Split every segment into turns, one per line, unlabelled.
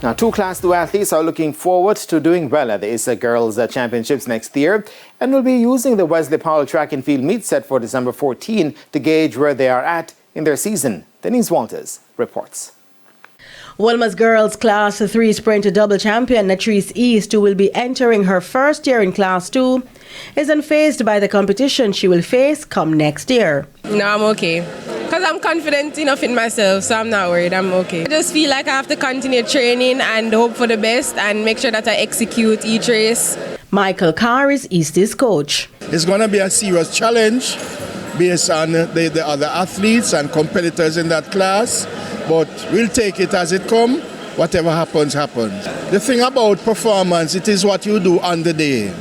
Now, two Class 2 athletes are looking forward to doing well at the ISA Girls Championships next year and will be using the Wesley Powell track and field meet set for December 14 to gauge where they are at in their season. Denise Walters reports.
Wilma's girls Class 3 sprint double champion Natrice East, who will be entering her first year in Class 2, is unfazed by the competition she will face come next year.
No, I'm okay. Because I'm confident enough in myself, so I'm not worried. I'm okay. I just feel like I have to continue training and hope for the best and make sure that I execute each race.
Michael Carr is East's coach.
It's going to be a serious challenge based on the other athletes and competitors in that class, but we'll take it as it comes. Whatever happens, happens. The thing about performance, it is what you do on the day.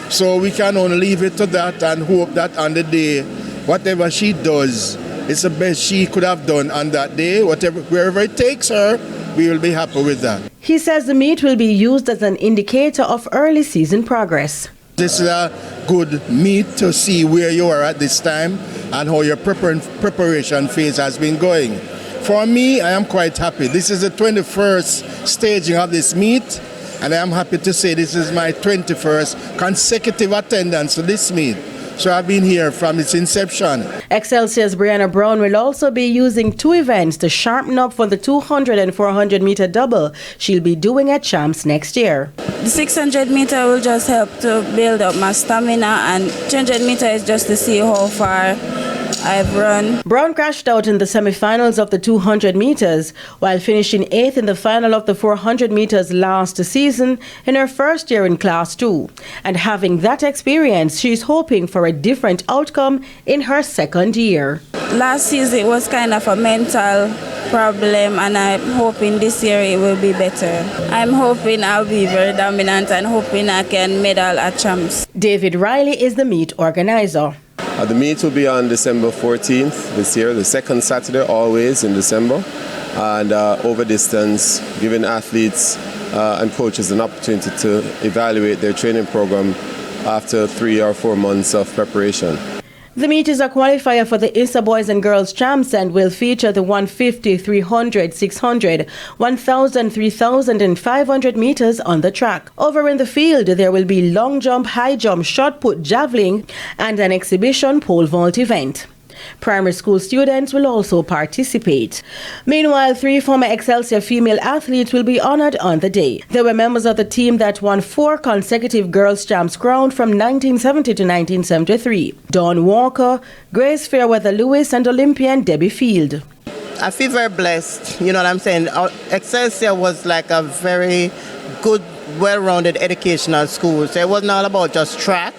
So we can only leave it to that and hope that on the day, whatever she does, it's the best she could have done on that day. Wherever it takes her, we will be happy with that.
He says the meet will be used as an indicator of early season progress.
This is a good meet to see where you are at this time and how your preparation phase has been going. For me, I am quite happy. This is the 21st staging of this meet, and I am happy to say this is my 21st consecutive attendance to this meet. So I've been here from its inception.
Excelsior's Brianna Brown will also be using two events to sharpen up for the 200 and 400 meter double she'll be doing at Champs next year.
The 600 meter will just help to build up my stamina, and 200 meter is just to see how far I've run.
Brown crashed out in the semi-finals of the 200 meters while finishing 8th in the final of the 400 meters last season in her first year in Class 2. And having that experience, she's hoping for a different outcome in her second year.
Last season it was kind of a mental problem, and I'm hoping this year it will be better. I'm hoping I'll be very dominant and hoping I can medal at Champs.
David Riley is the meet organizer.
The meet will be on December 14th this year, the second Saturday always in December, and over distance, giving athletes and coaches an opportunity to evaluate their training program after 3 or 4 months of preparation.
The meet is a qualifier for the ISA Boys and Girls Champs and will feature the 150, 300, 600, 1,000, 3,000 and 500 meters on the track. Over in the field, there will be long jump, high jump, shot put, javelin and an exhibition pole vault event. Primary school students will also participate. Meanwhile, 3 former Excelsior female athletes will be honored on the day. They were members of the team that won 4 consecutive Girls' Champs crown from 1970 to 1973. Dawn Walker, Grace Fairweather-Lewis and Olympian Debbie Field.
I feel very blessed, you know what I'm saying? Excelsior was like a very good, well-rounded educational school. So it wasn't all about just track.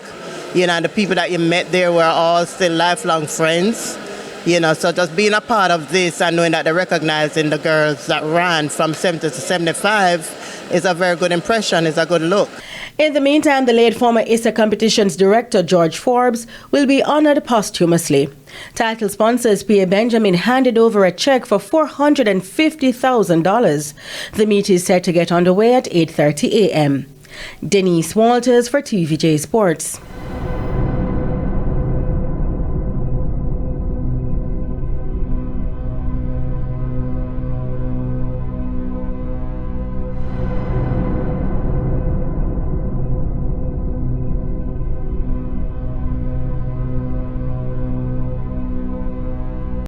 You know, the people that you met there were all still lifelong friends. You know, so just being a part of this and knowing that they're recognizing the girls that ran from 70 to 75 is a very good impression, is a good look.
In the meantime, the late former ISA competitions director George Forbes will be honored posthumously. Title sponsors P.A. Benjamin handed over a check for $450,000. The meet is set to get underway at 8:30 a.m. Denise Walters for TVJ Sports.